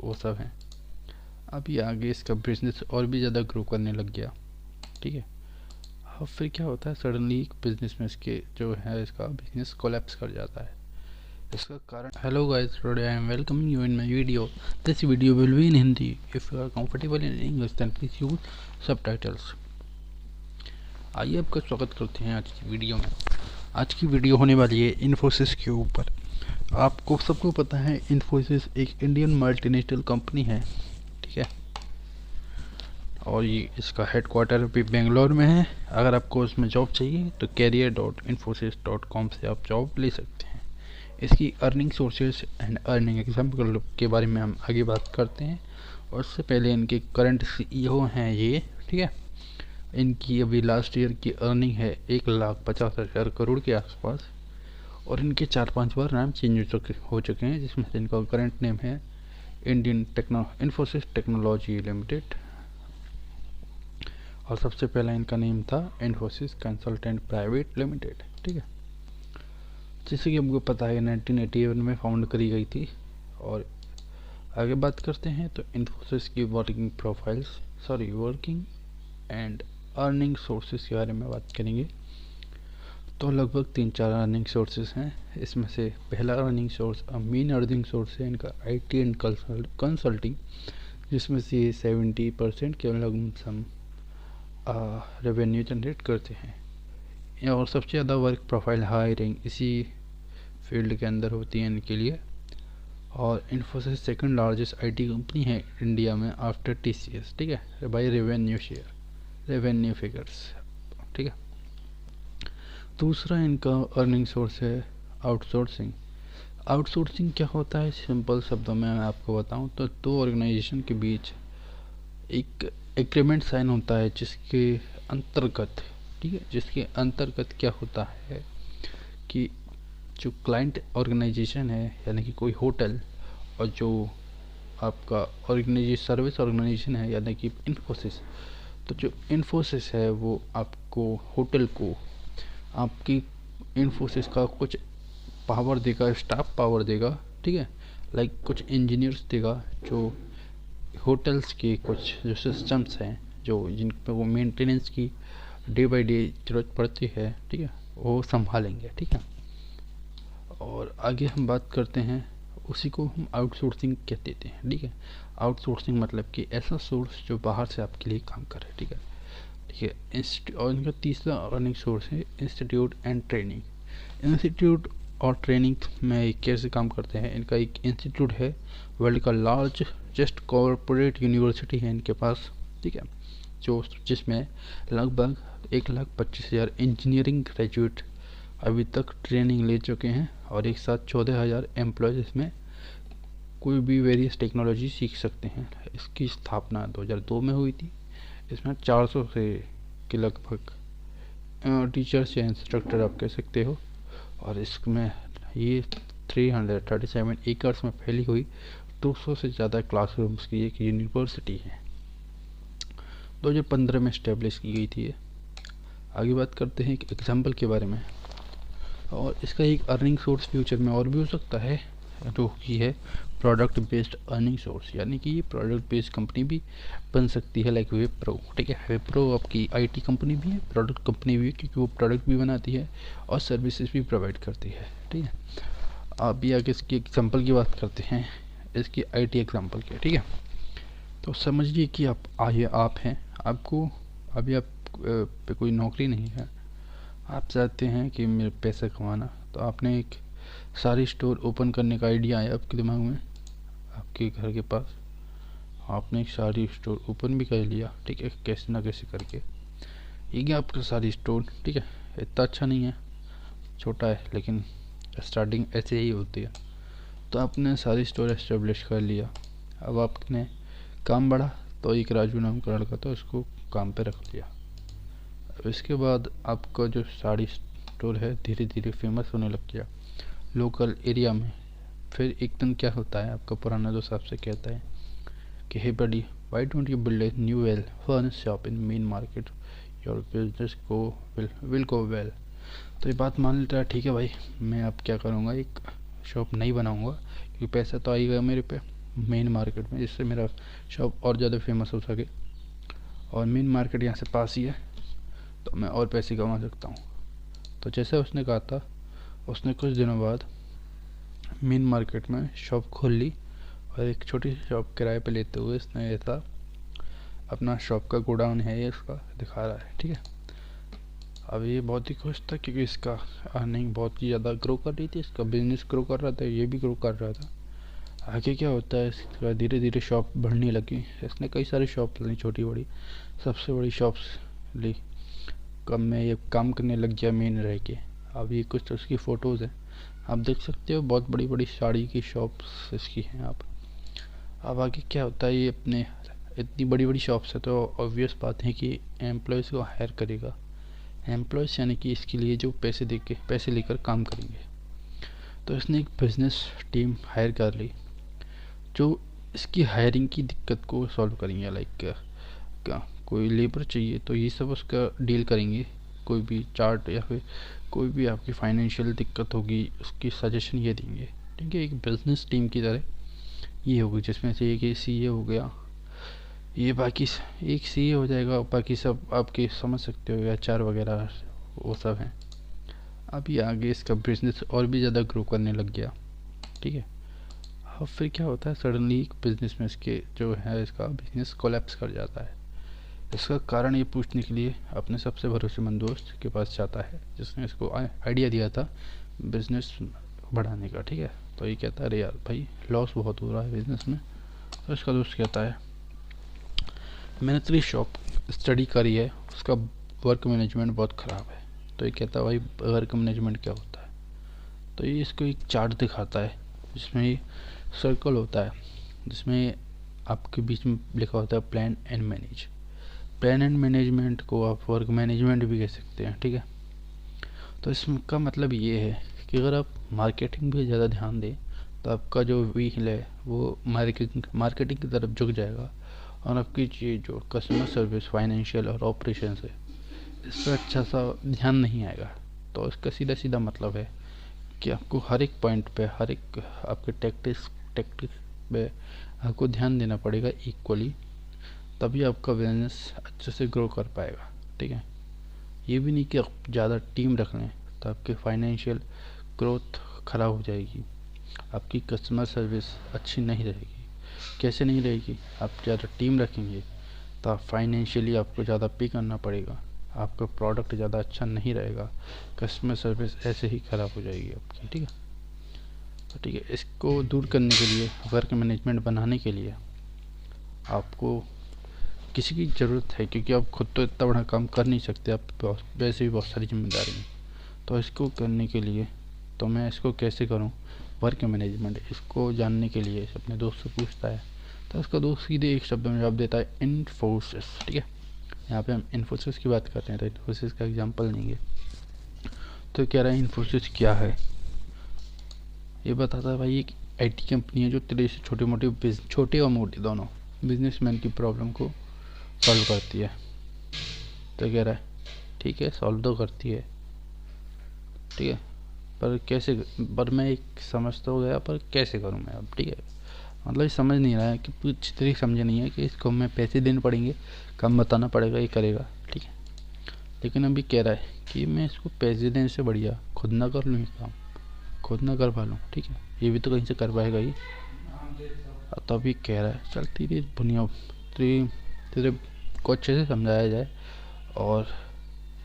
वो सब हैं। अभी आगे इसका बिजनेस और भी ज़्यादा ग्रो करने लग गया, ठीक है। अब फिर क्या होता है, सडनली बिजनेस में इसके जो है इसका बिजनेस कोलैप्स कर जाता है। इसका कारण, hello guys, today I am welcoming you in my video. This video will be in Hindi. If you are comfortable in English then please use subtitles. आइए आपका स्वागत करते हैं आज की वीडियो में। आज की वीडियो होने वाली है इन्फोसिस के ऊपर। आपको सबको पता है इन्फोसिस एक इंडियन मल्टीनेशनल कंपनी है, ठीक है। और ये इसका हेडक्वार्टर भी बेंगलोर में है। अगर आपको उसमें जॉब चाहिए तो career.infosys.com से आप जॉब ले सकते हैं। इसकी earning sources and earning example के बारे में हम आगे बात करते हैं। और उससे पहले इनके करंट CEO हैं ये, ठीक है। इनकी अभी लास्ट ईयर की अर्निंग है 1,50,000 करोड़ के आसपास। और इनके 4-5 बार नाम चेंज हो चुके हैं, जिसमें से इनका करंट नेम है इन्फोसिस टेक्नोलॉजी लिमिटेड। और सबसे पहला इनका नेम था इन्फोसिस कंसल्टेंट प्राइवेट लिमिटेड, ठीक है। जैसे कि हमको पता है 1981 में फाउंड करी गई थी। और आगे बात करते हैं तो इन्फोसिस की वर्किंग एंड अर्निंग सोर्सेज के बारे में बात करेंगे। तो लगभग 3-4 अर्निंग सोर्सेज हैं। इसमें से पहला earning source, main earning source है इनका IT एंड कंसल्टिंग, जिसमें से 70% के लगभग रेवेन्यू जनरेट करते हैं। और सबसे ज़्यादा वर्क प्रोफाइल हायरिंग इसी फील्ड के अंदर होती है इनके लिए। और Infosys second largest IT company है इंडिया में आफ्टर TCS, ठीक है, बाय रेवेन्यू फिगर्स, ठीक है। दूसरा इनका अर्निंग सोर्स है आउटसोर्सिंग क्या होता है, सिंपल शब्दों में मैं आपको बताऊं तो 2 ऑर्गेनाइजेशन के बीच एक एग्रीमेंट साइन होता है, जिसके अंतर्गत, ठीक है, जिसके अंतर्गत क्या होता है कि जो क्लाइंट ऑर्गेनाइजेशन है, यानी कि कोई होटल, और जो आपका सर्विस ऑर्गेनाइजेशन है, यानी कि इन्फोसिस, तो जो इन्फोसिस है वो आपको होटल को आपकी इन्फोसिस का कुछ पावर देगा, स्टाफ पावर देगा, ठीक है। लाइक कुछ इंजीनियर्स देगा जो होटल्स के कुछ जो सिस्टम्स हैं, जो जिन पर वो मेंटेनेंस की डे बाय डे ज़रूरत पड़ती है, ठीक है, वो संभालेंगे, ठीक है। और आगे हम बात करते हैं, उसी को हम आउटसोर्सिंग कहते हैं, ठीक है। आउटसोर्सिंग मतलब कि ऐसा सोर्स जो बाहर से आपके लिए काम करे, ठीक है, ठीक है। और इनका तीसरा अर्निंग सोर्स है इंस्टीट्यूट एंड ट्रेनिंग। इंस्टीट्यूट और ट्रेनिंग में कैसे काम करते हैं, इनका एक इंस्टीट्यूट है, वर्ल्ड का लार्जेस्ट कॉरपोरेट यूनिवर्सिटी है इनके पास, ठीक है, जिसमें लगभग 1,25,000 इंजीनियरिंग ग्रेजुएट अभी तक ट्रेनिंग ले चुके हैं। और एक साथ 14,000 एम्प्लॉयज़ इसमें कोई भी वेरियस टेक्नोलॉजी सीख सकते हैं। इसकी स्थापना 2002 में हुई थी। इसमें 400 से के लगभग टीचर्स या इंस्ट्रक्टर आप कह सकते हो। और इसमें ये 337 एकर्स में फैली हुई 200 से ज़्यादा क्लासरूम्स की एक यूनिवर्सिटी है। 2015 में इस्टेब्लिश की गई थी ये। आगे बात करते हैं एक एग्जाम्पल के बारे में। और इसका एक अर्निंग सोर्स फ्यूचर में और भी हो सकता है, जो कि है प्रोडक्ट बेस्ड अर्निंग सोर्स, यानी कि ये प्रोडक्ट बेस्ड कंपनी भी बन सकती है, लाइक विप्रो, ठीक है। विप्रो आपकी IT कंपनी भी है, प्रोडक्ट कंपनी भी है, क्योंकि वो प्रोडक्ट भी बनाती है और सर्विसेज भी प्रोवाइड करती है, ठीक है। अभी आगे इसकी एग्जाम्पल की बात करते हैं, इसकी IT एग्जाम्पल की, ठीक है। तो समझिए कि आप हैं, आपको अभी आप पे कोई नौकरी नहीं है, आप चाहते हैं कि मेरे पैसे कमाना, तो आपने एक सारी स्टोर ओपन करने का आइडिया आया आपके दिमाग में, आपके घर के पास, आपने एक सारी स्टोर ओपन भी कर लिया, ठीक है, कैसे ना कैसे करके। ये आपका सारी स्टोर, ठीक है, इतना अच्छा नहीं है, छोटा है, लेकिन स्टार्टिंग ऐसे ही होती है। तो आपने सारी स्टोर एस्टेब्लिश कर लिया। अब आपने काम बढ़ा तो एक राजू नाम का लड़का था, उसको काम पे रख लिया। इसके बाद आपका जो साड़ी स्टोर है धीरे धीरे फेमस होने लग गया लोकल एरिया में। फिर एक दिन क्या होता है, आपका पुराना दोस्त आपसे कहता है कि hey buddy, why don't you build a new well furnish shop in main market, your business will go well. तो ये बात मान लेता है, ठीक है भाई, मैं अब क्या करूँगा, एक शॉप नहीं बनाऊँगा, क्योंकि पैसा तो आएगा मेरे पे, मेन मार्केट में, जिससे मेरा शॉप और ज़्यादा फेमस हो सके। और मेन मार्केट यहाँ से पास ही है, तो मैं और पैसे कमा सकता हूँ। तो जैसे उसने कहा था, उसने कुछ दिनों बाद मेन मार्केट में शॉप खोल ली, और एक छोटी सी शॉप किराए पे लेते हुए इसने ऐसा अपना शॉप का गोडाउन है ये इसका दिखा रहा है, ठीक है। अब ये बहुत ही खुश था क्योंकि इसका अर्निंग बहुत ही ज़्यादा ग्रो कर रही थी, इसका बिजनेस ग्रो कर रहा था, ये भी ग्रो कर रहा था। आगे क्या होता है, इसका धीरे धीरे शॉप बढ़ने लगी। इसने कई सारी शॉप ली, छोटी बड़ी, सबसे बड़ी शॉप्स ली। कब में ये काम करने लग गया मेन रह के। अब ये कुछ उसकी फ़ोटोज़ हैं, आप देख सकते हो, बहुत बड़ी बड़ी साड़ी की शॉप्स इसकी हैं। आप अब आगे क्या होता है, ये अपने इतनी बड़ी बड़ी शॉप्स है तो ऑब्वियस बात है कि एम्प्लॉयज़ को हायर करेगा। एम्प्लॉयज़ यानी कि इसके लिए जो पैसे दे के पैसे लेकर काम करेंगे। तो इसने एक बिजनेस टीम हायर कर ली जो इसकी हायरिंग की दिक्कत को सॉल्व करेंगे। लाइक कोई लेबर चाहिए तो ये सब उसका डील करेंगे। कोई भी चार्ट या फिर कोई भी आपकी फाइनेंशियल दिक्कत होगी, उसकी सजेशन ये देंगे, ठीक है। एक बिजनेस टीम की तरह ये होगी, जिसमें से एक सीए हो गया, ये बाकी एक सीए हो जाएगा, बाकी सब आपके समझ सकते हो, एचआर वगैरह वो सब हैं। अब ये आगे इसका बिजनेस और भी ज़्यादा ग्रो करने लग गया, ठीक है। अब फिर क्या होता है, सडनली बिजनेस में इसके जो है इसका बिजनेस कोलैप्स कर जाता है। इसका कारण ये पूछने के लिए अपने सबसे भरोसेमंद दोस्त के पास जाता है, जिसने इसको आइडिया दिया था बिजनेस बढ़ाने का, ठीक है। तो ये कहता है, अरे यार भाई लॉस बहुत हो रहा है बिजनेस में। तो इसका दोस्त कहता है, मैंने तेरी शॉप स्टडी करी है, उसका वर्क मैनेजमेंट बहुत ख़राब है। तो ये कहता है, भाई वर्क मैनेजमेंट क्या होता है? तो ये इसको एक चार्ट दिखाता है, जिसमें ये सर्कल होता है, जिसमें आपके बीच में लिखा होता है plan and manage. Plan and management को आप वर्क मैनेजमेंट भी कह सकते हैं, ठीक है। तो इसका मतलब ये है कि अगर आप मार्केटिंग पे ज़्यादा ध्यान दें तो आपका जो व्हील है वो मार्केटिंग की तरफ झुक जाएगा, और आपकी ये जो कस्टमर सर्विस, फाइनेंशियल और ऑपरेशंस है, इस पर अच्छा सा ध्यान नहीं आएगा। तो इसका सीधा सीधा मतलब है कि आपको हर एक पॉइंट पे, हर एक आपके टैक्टिक्स पे आपको ध्यान देना पड़ेगा इक्वली, तभी आपका बिजनेस अच्छे से ग्रो कर पाएगा, ठीक है। ये भी नहीं कि आप ज़्यादा टीम रख लें तो आपके फाइनेंशियल ग्रोथ ख़राब हो जाएगी, आपकी कस्टमर सर्विस अच्छी नहीं रहेगी। कैसे नहीं रहेगी? आप ज़्यादा टीम रखेंगे तो आप फाइनेंशियली आपको ज़्यादा पे करना पड़ेगा, आपका प्रोडक्ट ज़्यादा अच्छा नहीं रहेगा, कस्टमर सर्विस ऐसे ही ख़राब हो जाएगी आपकी, ठीक है। तो ठीक है, इसको दूर करने के लिए, वर्क मैनेजमेंट बनाने के लिए आपको किसी की ज़रूरत है, क्योंकि आप खुद तो इतना बड़ा काम कर नहीं सकते, आप वैसे भी बहुत सारी जिम्मेदारी हैं। तो इसको करने के लिए, तो मैं इसको कैसे करूं वर्क मैनेजमेंट, इसको जानने के लिए अपने दोस्त से पूछता है। तो उसका दोस्त सीधे एक शब्द में जवाब देता है, इन्फोसिस, ठीक है। यहाँ पे हम इन्फोसिस की बात करते हैं तो इन्फोसिस का एग्जांपल लेंगे। तो कह रहा है इन्फोसिस क्या है, ये बताता है भाई, एक आईटी कंपनी है जो तेरे से छोटे और मोटे दोनों बिजनेसमैन की प्रॉब्लम को सॉल्व करती है। तो कह रहा है ठीक है, सॉल्व तो करती है, ठीक है, पर कैसे? पर मैं एक समझ तो गया, पर कैसे करूं मैं अब, ठीक है। मतलब ये समझ नहीं रहा है कि कुछ तरीके समझे नहीं है कि इसको हमें पैसे देने पड़ेंगे, कम बताना पड़ेगा, ये करेगा, ठीक है। लेकिन अभी कह रहा है कि मैं इसको पैसे देने से बढ़िया खुद ना कर लूँ, ये काम खुद ना कर पा लूँ, ठीक है, ये भी तो कहीं से कर पाएगा ही। तो अभी कह रहा है चल तेरी बुनियाद तेरे को अच्छे से समझाया जाए, और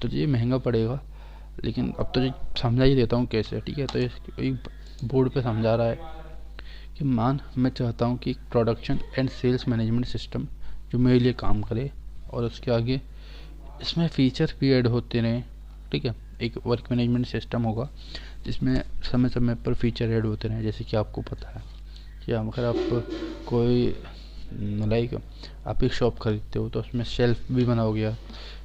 तुझे महंगा पड़ेगा लेकिन अब तुझे समझा ही देता हूँ कैसे, ठीक है। तो एक बोर्ड पे समझा रहा है कि मैं चाहता हूँ कि production and sales management system जो मेरे लिए काम करे, और उसके आगे इसमें फीचर भी ऐड होते रहें, ठीक है। एक वर्क मैनेजमेंट सिस्टम होगा जिसमें समय समय पर फीचर ऐड होते रहें। जैसे कि आपको पता है कि अगर आप कोई लाइक आप एक शॉप खरीदते हो तो उसमें शेल्फ भी बनाओगे,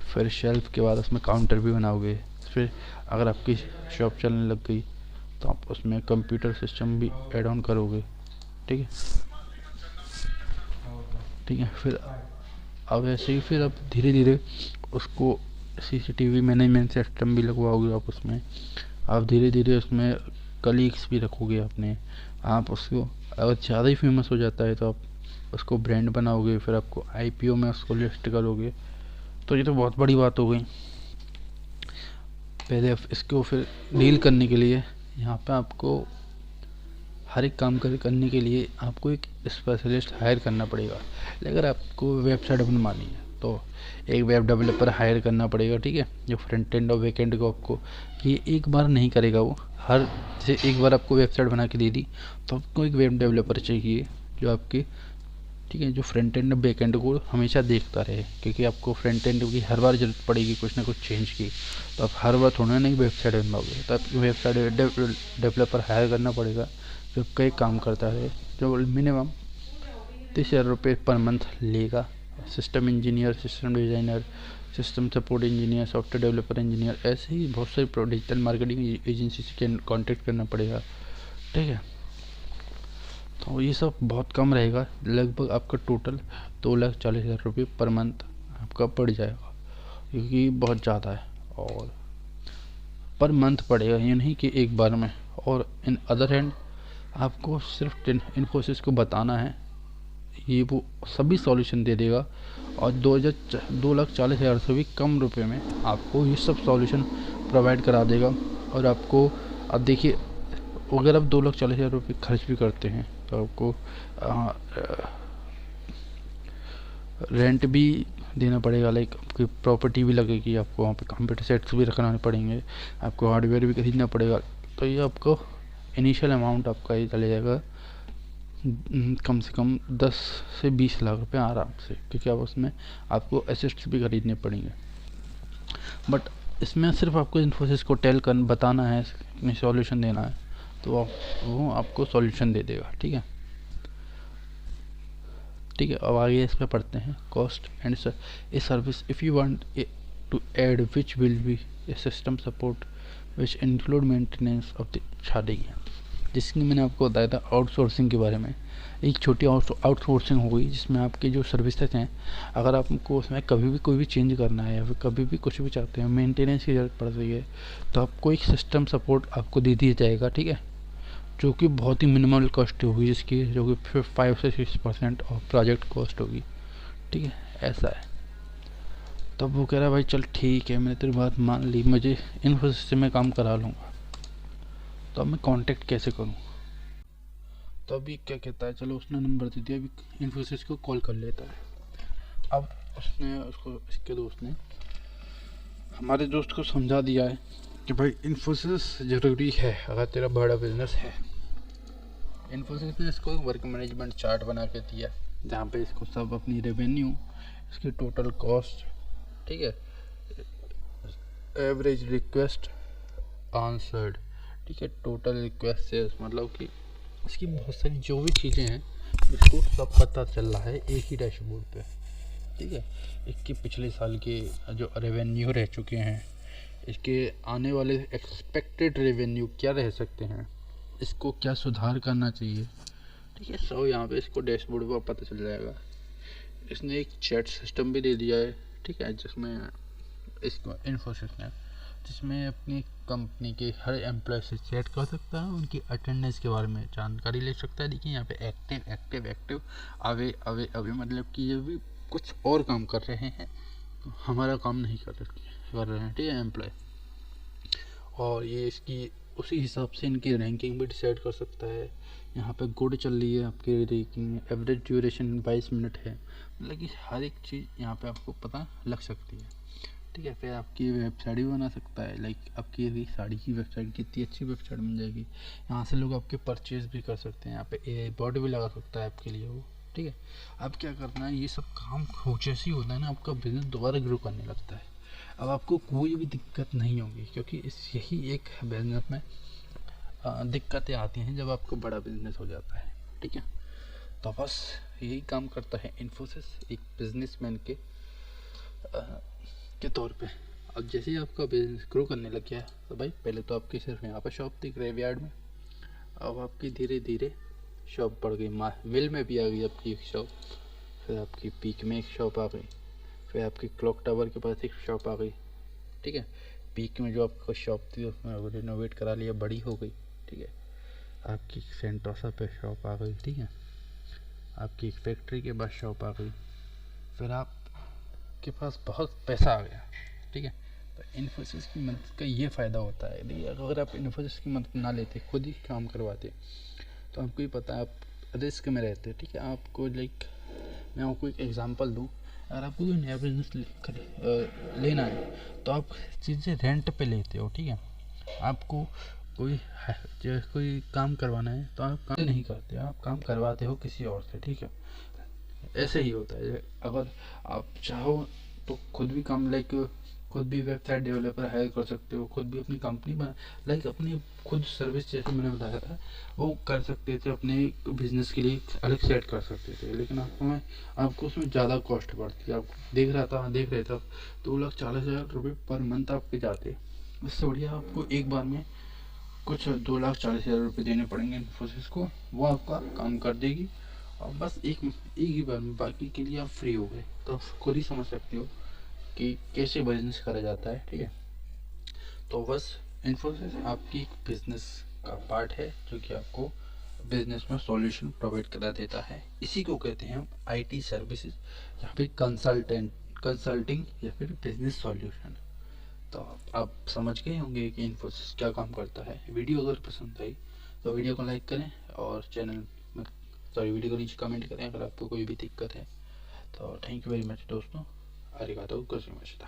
फिर शेल्फ के बाद उसमें काउंटर भी बनाओगे, फिर अगर आपकी शॉप चलने लग गई तो आप उसमें कंप्यूटर सिस्टम भी ऐड ऑन करोगे, ठीक है, ठीक है। फिर अब ऐसे ही फिर आप धीरे धीरे उसको सीसीटीवी मैनेजमेंट सिस्टम भी लगवाओगे आप उसमें, आप धीरे धीरे उसमें कलीग्स भी रखोगे अपने, आप उसको अगर ज़्यादा ही फेमस हो जाता है तो आप उसको ब्रांड बनाओगे, फिर आपको आईपीओ में उसको लिस्ट करोगे, तो ये तो बहुत बड़ी बात हो गई। पहले इसको फिर डील करने के लिए यहाँ पे आपको हर एक काम करने के लिए आपको एक स्पेशलिस्ट हायर करना पड़ेगा। अगर आपको वेबसाइट बनवानी है तो एक वेब डेवलपर हायर करना पड़ेगा, ठीक है, जो फ्रंट एंड और बैक एंड को आपको ये एक बार नहीं करेगा, वो हर से एक बार आपको वेबसाइट बना के दे दी तो आपको एक वेब डेवलपर चाहिए जो आपकी, ठीक है, जो फ्रंट एंड और बैक एंड को हमेशा देखता रहे, क्योंकि आपको फ्रंट एंड की हर बार जरूरत पड़ेगी कुछ ना कुछ चेंज की, तो आप हर बार थोड़ा ना वेबसाइट बनवाओगे, तो आपको वेबसाइट डेवलपर हायर करना पड़ेगा जो कई काम करता है, जो मिनिमम 30,000 रुपये पर मंथ लेगा। System engineer, system designer, system support engineer, software developer engineer, ऐसे ही बहुत सारी डिजिटल मार्केटिंग एजेंसी से कॉन्टेक्ट करना पड़ेगा, ठीक है। तो ये सब बहुत कम रहेगा, लगभग आपका टोटल 2,40,000 रुपये पर मंथ आपका पड़ जाएगा, क्योंकि बहुत ज़्यादा है, और पर मंथ पड़ेगा, ये नहीं कि एक बार में। और इन अदर हैंड आपको सिर्फ इन्फोसिस को बताना है, ये वो सभी सॉल्यूशन दे देगा, और 2,40,000 से भी कम रुपए में आपको ये सब सॉल्यूशन प्रोवाइड करा देगा। और आपको अब देखिए, अगर आप 2,40,000 रुपये खर्च भी करते हैं तो आपको रेंट भी देना पड़ेगा, लाइक आपकी प्रॉपर्टी भी लगेगी, आपको वहाँ पे कंप्यूटर सेट्स भी रखना पड़ेंगे, आपको हार्डवेयर भी खरीदना पड़ेगा, तो ये आपको इनिशियल अमाउंट आपका ये चले जाएगा कम से कम 10 से 20 लाख रुपए आराम से, क्योंकि आप उसमें आपको एसेट्स भी खरीदने पड़ेंगे। बट इसमें सिर्फ आपको इन्फोसिस को बताना है, सॉल्यूशन देना है, तो वो आपको सॉल्यूशन दे देगा, ठीक है। ठीक है, अब आगे इस पर पढ़ते हैं cost and a service if you want to add which will be a system support which include maintenance of the sharding है, जिसकी मैंने आपको बताया था आउटसोर्सिंग के बारे में। एक छोटी आउटसोर्सिंग हो गई जिसमें आपकी जो सर्विसेज हैं, अगर आपको उसमें कभी भी कोई भी चेंज करना है या फिर कभी भी कुछ भी चाहते हैं, मेंटेनेंस की ज़रूरत पड़ रही है, तो आपको एक सिस्टम सपोर्ट आपको दे दिया जाएगा, ठीक है, जो कि बहुत ही मिनिमल कॉस्ट होगी, जिसकी जो कि फिर 5 से 6% ऑफ प्रोजेक्ट कॉस्ट होगी, ठीक है, ऐसा है। तब वो कह रहा है भाई चल ठीक है, मैंने तेरी बात मान ली, मुझे इन्फोसिस से मैं काम करा लूँगा, तो अब मैं कांटेक्ट कैसे करूँ। तो अभी क्या कहता है, चलो उसने नंबर दे दिया, अभी इन्फोसिस को कॉल कर लेता है। अब इसके दोस्त ने हमारे दोस्त को समझा दिया है कि भाई इन्फोसिस ज़रूरी है अगर तेरा बड़ा बिजनेस है। इन्फोसिस ने इसको वर्क मैनेजमेंट चार्ट बना के दिया, जहाँ पे इसको सब अपनी रेवेन्यू, इसकी टोटल कॉस्ट, ठीक है, एवरेज रिक्वेस्ट आंसर्ड, ठीक है, टोटल रिक्वेस्ट से मतलब कि इसकी बहुत सारी जो भी चीज़ें हैं इसको सब पता चल रहा है एक ही डैशबोर्ड पे, ठीक है। इसके पिछले साल के जो रेवेन्यू रह चुके हैं, इसके आने वाले एक्सपेक्टेड रेवेन्यू क्या रह सकते हैं, इसको क्या सुधार करना चाहिए, ठीक है, सब यहाँ पे इसको डैशबोर्ड पर पता चल जाएगा। इसने एक चैट सिस्टम भी दे दिया है, ठीक है, जिसमें इसको इन्फोसिस ने, जिसमें अपनी कंपनी के हर एम्प्लॉय से चैट कर सकता है, उनकी अटेंडेंस के बारे में जानकारी ले सकता है। देखिए यहाँ पे active active active away away away, मतलब कि ये भी कुछ और काम कर रहे हैं, हमारा काम नहीं कर रहे हैं, ठीक है, एम्प्लॉय। और ये इसकी उसी हिसाब से इनकी रैंकिंग भी डिसाइड कर सकता है। यहाँ पे गुड चल रही है आपकी रैंकिंग, एवरेज ड्यूरेशन 22 मिनट है, मतलब कि हर एक चीज़ यहाँ पे आपको पता लग सकती है, ठीक है। फिर आपकी वेबसाइट भी बना सकता है, लाइक आपकी यदि साड़ी की वेबसाइट, कितनी अच्छी वेबसाइट बन जाएगी, यहाँ से लोग आपके परचेज भी कर सकते हैं, यहाँ पे AI बॉट भी लगा सकता है आपके लिए वो, ठीक है। अब क्या करना है, ये सब काम हो जैसे ही होता है ना, आपका बिजनेस दोबारा ग्रो करने लगता है। अब आपको कोई भी दिक्कत नहीं होगी, क्योंकि यही एक बिजनेस में दिक्कतें आती हैं जब आपको बड़ा बिजनेस हो जाता है, ठीक है। तो बस यही काम करता है इन्फोसिस एक बिजनेसमैन के तौर पे। अब जैसे ही आपका बिजनेस ग्रो करने लग गया, तो भाई पहले तो आपकी सिर्फ यहाँ पर शॉप थी ग्रेवयार्ड में, अब आपकी धीरे धीरे शॉप बढ़ गई, मिल में भी आ गई आपकी एक शॉप, फिर आपकी पीक में एक शॉप आ गई, फिर आपकी क्लॉक टावर के पास एक शॉप आ गई, ठीक है। पीक में जो आपका शॉप थी उसमें रिनोवेट करा लिया, बड़ी हो गई, ठीक है। आपकी सेंटोसा पे शॉप आ गई, ठीक है, आपकी एक फैक्ट्री के पास शॉप आ गई, फिर आपके पास बहुत पैसा आ गया, ठीक है। तो इन्फोसिस की मदद का ये फ़ायदा होता है। देखिए, अगर आप इन्फोसिस की मदद ना लेते, खुद ही काम करवाते, तो आपको ही पता है आप रिस्क में रहते, ठीक है। आपको लाइक मैं आपको एक एग्जांपल दूं, अगर आपको कोई नया बिजनेस लेना है तो आप चीज़ें रेंट पे लेते हो, ठीक है। आपको कोई काम करवाना है तो आप काम नहीं करते, आप काम करवाते हो किसी और से, ठीक है। ऐसे ही होता है। अगर आप चाहो तो खुद भी काम लाइक खुद भी वेबसाइट डेवलपर हायर कर सकते हो, खुद भी अपनी कंपनी बना लाइक अपनी खुद सर्विस, जैसे मैंने बताया था, वो कर सकते थे, अपने बिजनेस के लिए अलग सेट कर सकते थे। लेकिन आपको उसमें ज़्यादा कॉस्ट पड़ती है। आप देख रहे थे 2,40,000 रुपये पर मंथ आपके जाते। इससे बढ़िया आपको एक बार में कुछ 2,40,000 रुपये देने पड़ेंगे इन्फोसिस को, वो आपका काम कर देगी, और बस एक ही बार में, बाकी के लिए आप फ्री हो गए। तो आप खुद ही समझ सकते हो कि कैसे बिजनेस करा जाता है, ठीक है। तो बस इन्फोसिस आपकी एक बिजनेस का पार्ट है जो कि आपको बिजनेस में सॉल्यूशन प्रोवाइड करा देता है। इसी को कहते हैं हम आईटी सर्विसेज या फिर कंसल्टिंग या फिर बिजनेस सॉल्यूशन। तो आप समझ गए होंगे कि इन्फोसिस क्या काम करता है। वीडियो अगर पसंद आई तो वीडियो को लाइक करें, और वीडियो को नीचे कमेंट करें अगर आपको कोई भी दिक्कत है। तो थैंक यू वेरी मच दोस्तों। आरिगातो गोजाइमासिता।